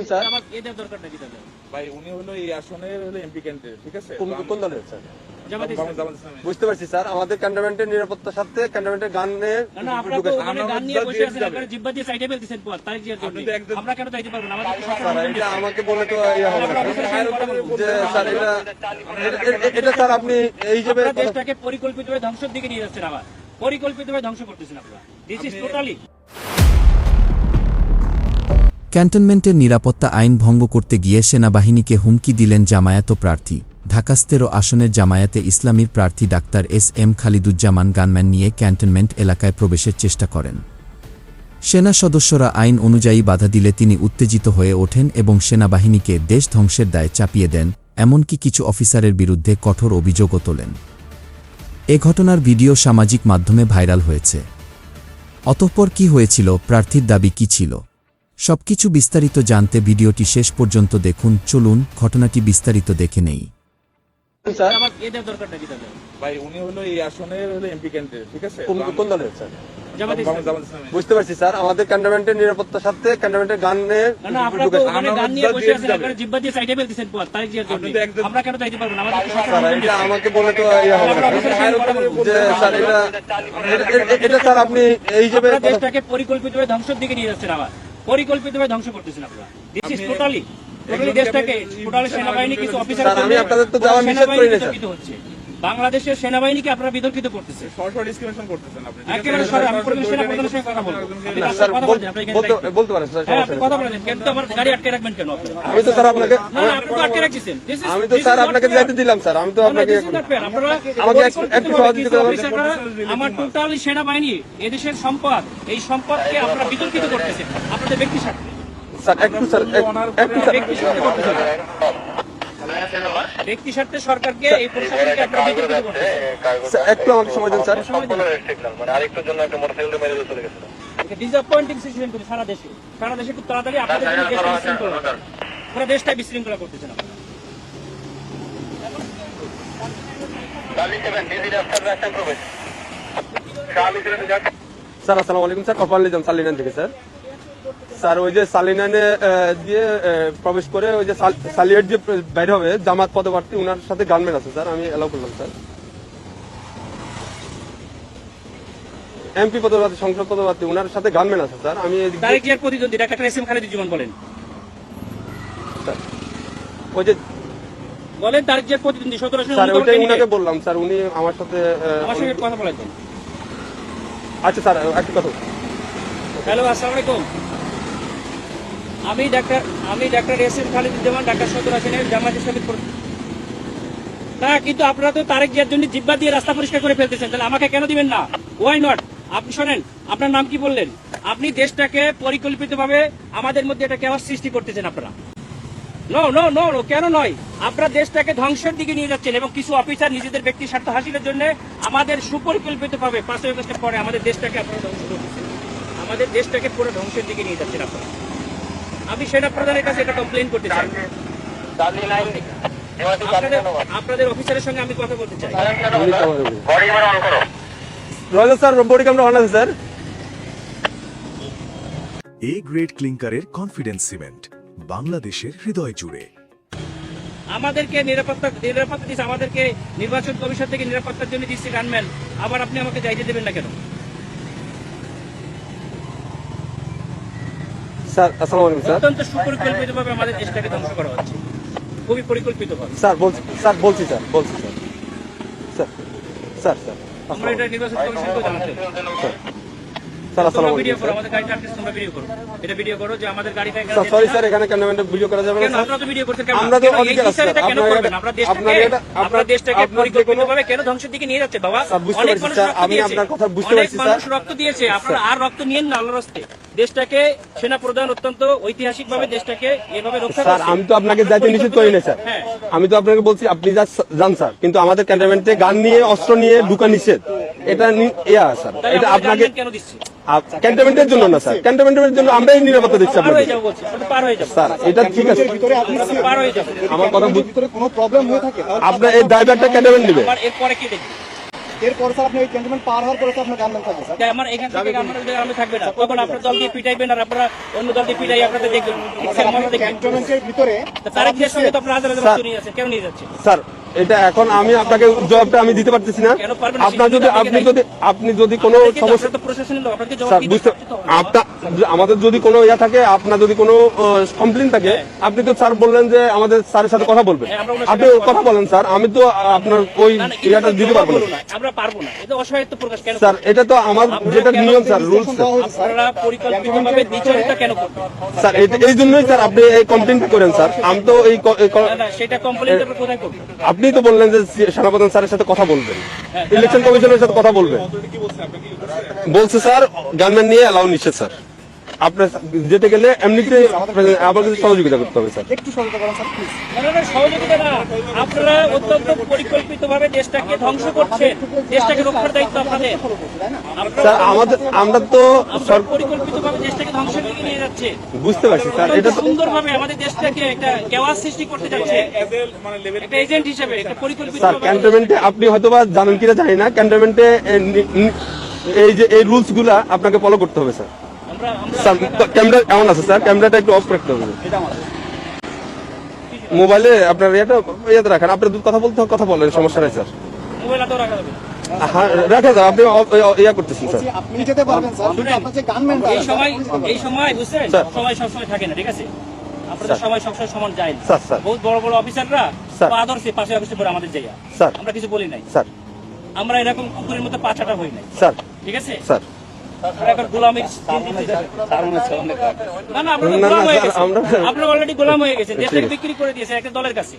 Sir আমার এদের দরকার নাকি তাহলে ভাই উনি হলো এই আসনের হলো এমপি ক্যান্ডিডেট, ঠিক আছে? কোন দলের স্যার? জামাতে ইসলামী। জামাত ইসলামী। বুঝতে পারছি স্যার, আমাদের ক্যান্টনমেন্টের নিরাপত্তার সাথে ক্যান্টনমেন্টের গানে না আপনারা তো ওখানে গান নিয়ে বসে আছেন, আপনারা জিব্বা দিয়ে সাইডে ফেলতেছেন পথ তারিখ জিয়ার জন্য। আমরা কেন যাইতে পারবো না? আমাদের তো সরকার স্যার এটা আমাকে বলে তো ইয়ে হবে না। যে স্যার এটা স্যার আপনি এই হিসেবে আপনারা দেশটাকে পরিকল্পিতভাবে ধ্বংসের দিকে নিয়ে যাচ্ছেন, আবার পরিকল্পিতভাবে ধ্বংস করতেছেন আপনারা। দিস ইজ টোটালি ক্যান্টনমেন্টের নিরাপত্তা আইন ভঙ্গ করতে গিয়ে সেনাবাহিনীকে হুমকি দিলেন জামায়াত প্রার্থী। ঢাকা ১৩ আসনের জামায়াতে ইসলামীর প্রার্থী ডাক্তার এস.এম. খালিদুজ্জামান গানম্যান নিয়ে ক্যান্টনমেন্ট এলাকায় প্রবেশের চেষ্টা করেন। সেনা সদস্যরা আইন অনুযায়ী বাধা দিলে তিনি উত্তেজিত হয়ে ওঠেন এবং সেনাবাহিনীকে দেশ ধ্বংসের দায় চাপিয়ে দেন, এমনকি কিছু অফিসারের বিরুদ্ধে কঠোর অভিযোগও তোলেন। এ ঘটনার ভিডিও সামাজিক মাধ্যমে ভাইরাল হয়েছে। অতঃপর কি হয়েছিল, প্রার্থীর দাবি কি ছিল, সবকিছু বিস্তারিত জানতে ভিডিওটি শেষ পর্যন্ত দেখুন। চলুন ঘটনাটি বিস্তারিত দেখে নেই। স্যার আমার এদের দরকার নাকি তাহলে ভাই উনি হলো এই আসনের হলো এমপি ক্যান্ডিডেট, ঠিক আছে? কোন দলের স্যার? জামাতে ইসলামী। জামাত ইসলামী। বুঝতে পারছি স্যার, আমাদের ক্যান্টনমেন্টের নিরাপত্তার সাথে ক্যান্টনমেন্টের গানে না আপনারা তো ওখানে গান নিয়ে বসে আছেন, আপনারা জিব্বা দিয়ে সাইডে ফেলতেছেন পথ তারিখ জিয়ার জন্য। আমরা কেন যাইতে পারবো না? আমাদের তো স্যার সরকার এটা আমাকে বলে তো ইয়ে হবে না। যে স্যার এটা স্যার আপনি এই হিসেবে আপনারা দেশটাকে পরিকল্পিতভাবে ধ্বংসের দিকে নিয়ে যাচ্ছেন, আবার পরিকল্পিতভাবে ধ্বংস করতেছেন আপনারা। দিস ইজ টোটালি দেশটাকে টোটালি সেনাবাহিনী কিছু অফিসার স্যার আমি আপনাদের তো যাওয়া নিষেধ করি না স্যার। হচ্ছে বাংলাদেশের সেনাবাহিনীকে আপনারা বিতর্কিত করতেছেন সরাসরি ডিসক্রিমিনেশন করতেছেন আপনি, ঠিক আছে? একেবারে সরাসরি। আমি পরিবেশ সেনা প্রধানের সঙ্গে কথা বলবো। না স্যার বলতে পারেন স্যার, হ্যাঁ, সমস্যা আপনি নেই। কথা বলেন, কিন্তু আমার গাড়ি আটকে রাখবেন কেন আপনারা? আমি তো স্যার আপনাকে না আপনি তো আটকে রাখছেন। আমি তো স্যার আপনাকে যাইতে দিলাম স্যার, আমি তো আপনাকে আমাকে একটু সহযোগিতা করবেন। আমার টোটালি সেনাবাহিনী এদেশের সম্পদ, এই সম্পদকে আপনারা বিতর্কিত করতেছেন আপনাদের ব্যক্তি স্বার্থে। স্যার একটু স্যার ব্যক্তি স্বার্থে করতেছেন, ব্যক্তি স্বার্থে সরকারকে এই প্রশাসনকে আপনারা বিতর্কিত করতেছেন। একটু আমাকে সময় দিন স্যার। ডিসঅ্যাপয়েন্টিং সিচুয়েশন করে সারা দেশে খুব তাড়াতাড়ি আপনাদের জন্য দেশটা বিশৃঙ্খলা হবে। পুরো দেশটাই বিশৃঙ্খলা করতেছেন আপনারা। স্যার আসসালামু আলাইকুম স্যার, কপাল নিজাম সালিনান থেকে স্যার। স্যার ওই যে সালিনানে দিয়ে প্রবেশ করে ওই যে সালিয়েট যে বাইর হবে জামাত পদপ্রার্থী, ওনার সাথে গানম্যান আছে স্যার, আমি এলাও করলাম স্যার। এমপি পদপ্রার্থী, সংসদ পদপ্রার্থী, ওনার সাথে গানম্যান আছে স্যার। আমি তারেক জিয়ার প্রতিদ্বন্দ্বী ডাক্তার এস.এম. খালিদুজ্জামান বলেন, ওই যে বলেন তারেক জিয়ার প্রতিদ্বন্দ্বী 17 স্যার ওইটাই উনাকে বললাম স্যার, উনি আমার সাথে আমার সঙ্গে কথা বলেন। আচ্ছা স্যার একটু কথা। হ্যালো, আসসালামু আলাইকুম। আমি ডাক্তার এস.এম. খালিদুজ্জামান, ঢাকা 17 আসনের জামায়াত ইসলামী। না কিন্তু আপনারা তো তারেক জিয়ার জন্য জিব্বা দিয়ে রাস্তা পরিষ্কার করে ফেলতেছেন, তাহলে আমাকে কেন দিবেন না? Why not? আপনি শোনেন, আপনার নাম কি বললেন? আপনি দেশটাকে পরিকল্পিতভাবে আমাদের মধ্যে একটা কেওয়াস সৃষ্টি করতেছেন আপনারা। নো নো নো নো, কেন নয়? আপনারা দেশটাকে ধ্বংসের দিকে নিয়ে যাচ্ছেন এবং কিছু অফিসার নিজেদের ব্যক্তি স্বার্থ হাসিলের জন্য আমাদের সুপরিকল্পিতভাবে 5 আগস্টের পরে আমাদের দেশটাকে আপনারা ধ্বংস করতেছেন, আমাদের দেশটাকে পুরো ধ্বংসের দিকে নিয়ে যাচ্ছেন আপনারা। আমি সেনা প্রধানের কাছে এটা কমপ্লেন করতে চাই। আপনাদের অফিসারের সঙ্গে আমি কথা বলতে চাই। Royal sir, body camera on আছে স্যার। এ গ্রেড ক্লিংকারের কনফিডেন্স সিমেন্ট, বাংলাদেশের হৃদয় জুড়ে। আমাদেরকে নিরাপত্তা দিচ্ছে, আমাদেরকে নির্বাচন কমিশন থেকে নিরাপত্তার জন্য দিচ্ছে গানম্যান, আবার আপনি আমাকে যাইতে দেবেন না কেন? স্যার আসসালামু আলাইকুম স্যার। অত্যন্ত সুপরিকল্পিতভাবে আমাদের দেশটাকে ধ্বংস করা হচ্ছে, খুবই পরিকল্পিতভাবে। স্যার বলছি স্যার। আমরা এটা নির্বাচন কমিশনকে জানাতে স্যার আসসালামু ভিডিও আলাইকুম করো, আমাদের গাড়িটা আটকে তোমরা ভিডিও করো, এটা ভিডিও করো যে আমাদের গাড়িটা এখানে স্যার। সরি স্যার, এখানে ক্যামেরাটা ভিডিও করা যাবে না কেন স্যার। আপনারা তো ভিডিও করছেন কেন? আমরা তো কেন এই অধিকার আছে বিচারটা কেন স্যার। করবেন? আপনারা দেশটাকে পরিকল্পিতভাবে কেন ধ্বংসের দিকে নিয়ে যাচ্ছে বাবা? স্যার বুঝতে অনেক পারছি মানুষ স্যার, রক্ত আমি দিয়েছে, আপনার কথা বুঝতে অনেক পারছি স্যার। মানুষ রক্ত দিয়েছে, আপনারা আর রক্ত নিয়েন না আল্লাহর রাস্তায়। দেশটাকে সেনা প্রধান অত্যন্ত ঐতিহাসিকভাবে দেশটাকে এভাবে রক্ষা স্যার করছে। আমি তো আপনাকে যাইতে নিষেধ করি না স্যার, হ্যাঁ। আমি তো আপনাকে বলছি আপনি যান স্যার, কিন্তু আমাদের ক্যান্টনমেন্টে গান নিয়ে অস্ত্র নিয়ে ঢুকা নিষেধ, এটা স্যার। তাহলে এটা আমাদের আপনাকে গানম্যান কেন দিচ্ছে? ক্যান্টনমেন্টের জন্য না স্যার, ক্যান্টনমেন্টের জন্য আমরাই নিরাপত্তা দিচ্ছি পার হয়ে আপনাকে যাবো বলছি, শুধু পার হয়ে যাবো, স্যার। এটা ঠিক আছে, পার হয়ে যাবো। আমার কথা ভিতরে কোনো প্রবলেম হয়ে থাকে আপনার এই ড্রাইভারটা ক্যান্টনমেন্ট নেবে। আবার এরপরে কি দেখবে? এরপর স্যার আপনি ওই ক্যান্টনমেন্ট পার হওয়ার পরে তো আপনার গানম্যান থাকবে স্যার। আমার এখান থেকে আমার থাকবে না, তখন আপনার দল দিয়ে পিটাইবেন আর আপনারা অন্য দল দিয়ে পিটাই আপনাদের দেখবেন, ক্যান্টনমেন্টের ভিতরে তারেক জিয়ার সঙ্গে তো আপনারা হাজার হাজার বস্তু নিয়ে যাচ্ছেন, কেন নিয়ে যাচ্ছে? স্যার এটা এখন আমি আপনাকে জবাবটা আমি দিতে পারতেছি না। কেন পারবেন না? আপনার যদি আপনি যদি কোনো সমস্যা তো প্রশাসনের লোক, আপনাকে জবাব স্যার দিতে বুঝতে হবে তো। আমাদের যদি কোনো ইয়া থাকে, আপনার যদি কোনো কমপ্লেন থাকে, আপনি তো স্যার বললেন যে আমাদের স্যারের সাথে কথা বলবেন, হ্যাঁ, আমরা ওনার আপনি সাথে কথা বলেন স্যার, আমি তো আপনার ওই না, না, ইয়াটা দিতে পারবো বলুন না না, আমরা পারবো না, এটা অসহায়ত্ব প্রকাশ কেন স্যার। এটা তো আমার যেটা নিয়ম স্যার, রুলস আপনারা পরিকল্পিতভাবে দ্বিচারিতা কেন করবেন? স্যার। এই জন্যই স্যার আপনি এই কমপ্লেনটা করেন স্যার। আমি তো না, না, সেটা কমপ্লেইন আপনারা কোথায় করবেন? আপনি তো বললেন যে সেনাপ্রধান স্যারের সাথে কথা বলবেন, ইলেকশন কমিশনের সাথে কথা বলবেন বলছে স্যার। গানম্যান নিয়ে অ্যালাউ নিচ্ছে স্যার। আপনার যেতে গেলে এমনিতে আমার কাছে সহযোগিতা করতে হবে স্যার। একটু সহযোগিতা করেন স্যার প্লিজ। না, না, না, সহযোগিতা না, আপনারা অত্যন্ত পরিকল্পিতভাবে দেশটাকে ধ্বংস করছেন, দেশটাকে রক্ষার দায়িত্ব আপনাদের। স্যার আমরা তো আপনারা পরিকল্পিতভাবে দেশটাকে ধ্বংসের দিকে নিয়ে যাচ্ছে, বুঝতে পারছি স্যার। এটা তো সুন্দরভাবে আমাদের দেশটাকে একটা কেওয়াস সৃষ্টি করতে যাচ্ছে, একটা এজেন্ট হিসেবে, একটা স্যার পরিকল্পিত ক্যান্টনমেন্টে আপনি হয়তোবা জানেন কিনা জানি না, ক্যান্টনমেন্টে এই যে এই রুলস গুলা আপনাকে ফলো করতে হবে স্যার। স্যার ক্যামেরা এমন আছে স্যার, ক্যামেরাটা একটু অফ রাখতে হবে। মোবাইলে আপনার ইয়েতে রাখেন, আপনার কথা বলতে কথা বলেন, সমস্যা নাই স্যার। মোবাইল হাতেও রাখা যাবে। হ্যাঁ রাখা যাবে, আপনি ইয়া করতেছেন স্যার। আপনি যেতে পারবেন স্যার, কিন্তু আপনার যে গানম্যান এই সময় বুঝছেন, স্যার। সময় সবসময় থাকে না, ঠিক আছে? আপনাদের সময় সবসময় সমান যায় না। Sir, sir. বহুত বড় বড় অফিসাররা স্যার। আদর্শে 5 আগস্টে পরে আমাদের জায়গা, স্যার। আমরা কিছু বলি নাই, স্যার আমরা এরকম কুকুরের মতো পাছাটা হই নাই, স্যার ঠিক আছে? স্যার আমরা এখন গোলামির না, না, আপনারা না, গোলাম হয়ে স্যার, গেছেন, আমরা- আপনারা অলরেডি গোলাম হয়ে গেছেন, দেশটাকে ঠিক আছে। বিক্রি করে দিয়েছেন একটা দলের কাছে,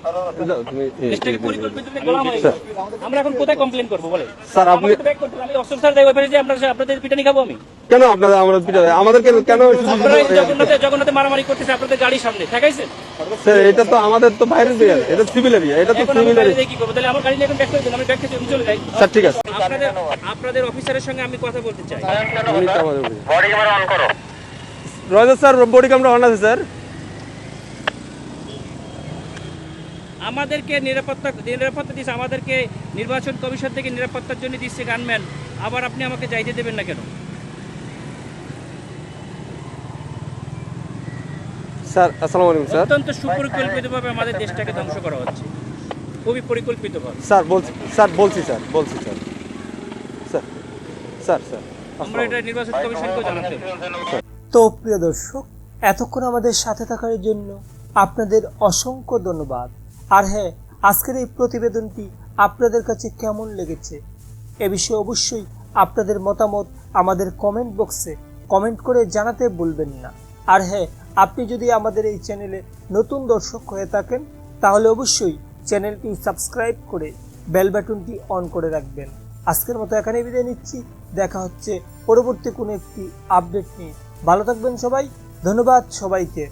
দেশটাকে পরিকল্পিত গোলাম হয়ে স্যার। গেছে। আমরা এখন কোথায় কমপ্লেন করবো বলে? স্যার, আপনি- আমাকে তো back করতে হবে, আমি অফিসার স্যার ওই যে আপনাদের পিটানি খাবো আমি? কেন আপনারা আমাদেরকে কেন আপনারা এই জগন্নাথে মারামারি করতেছে আপনাদের গাড়ির সামনে, ঠেকাইছেন? স্যার? এটা তো আমাদের তো বাইরের এরিয়া, এটা সিভিল এরিয়া, এটা তো এখন সিভিল আমি গাড়ি এরিয়া। দিয়ে কি করবো? তাহলে আমার গাড়ি নিয়ে এখন ব্যাক করে দিন, আমি ব্যাক থেকে আমি চলে যাই। স্যার ঠিক আছে। আপনাদের অফিসারের সঙ্গে আমি কথা বলতে চাই। রয়েছে স্যার, বডি ক্যামেরা অন আছে স্যার। আমাদেরকে নিরাপত্তা দিচ্ছে, আমাদেরকে নির্বাচন কমিশন থেকে নিরাপত্তার জন্য দিচ্ছে গানম্যান, আবার আপনি আমাকে যাইতে দেবেন না কেন? স্যার আসসালামু আলাইকুম স্যার। অত্যন্ত সুপরিকল্পিতভাবে আমাদের দেশটাকে ধ্বংস করা হচ্ছে, খুবই পরিকল্পিতভাবে। স্যার বলছি স্যার। স্যার স্যার স্যার আমরা এটা নির্বাচন কমিশনকেও জানাতে হবে। তো প্রিয় দর্শক, এতক্ষণ আমাদের সাথে থাকার জন্য আপনাদের অসংখ্য ধন্যবাদ। আর হ্যাঁ, আজকের এই প্রতিবেদনটি আপনাদের কাছে কেমন লেগেছে এ বিষয়ে অবশ্যই আপনাদের মতামত আমাদের কমেন্ট বক্সে কমেন্ট করে জানাতে ভুলবেন না। আর হ্যাঁ, আপনি যদি আমাদের এই চ্যানেলে নতুন দর্শক হয়ে থাকেন তাহলে অবশ্যই চ্যানেলটি সাবস্ক্রাইব করে বেল বাটনটি অন করে রাখবেন। আজকের মতো এখানে বিদায় নিচ্ছি, দেখা হচ্ছে পরবর্তী কোনো একটি আপডেট নিয়ে। ভালো থাকবেন সবাই, ধন্যবাদ সবাইকে।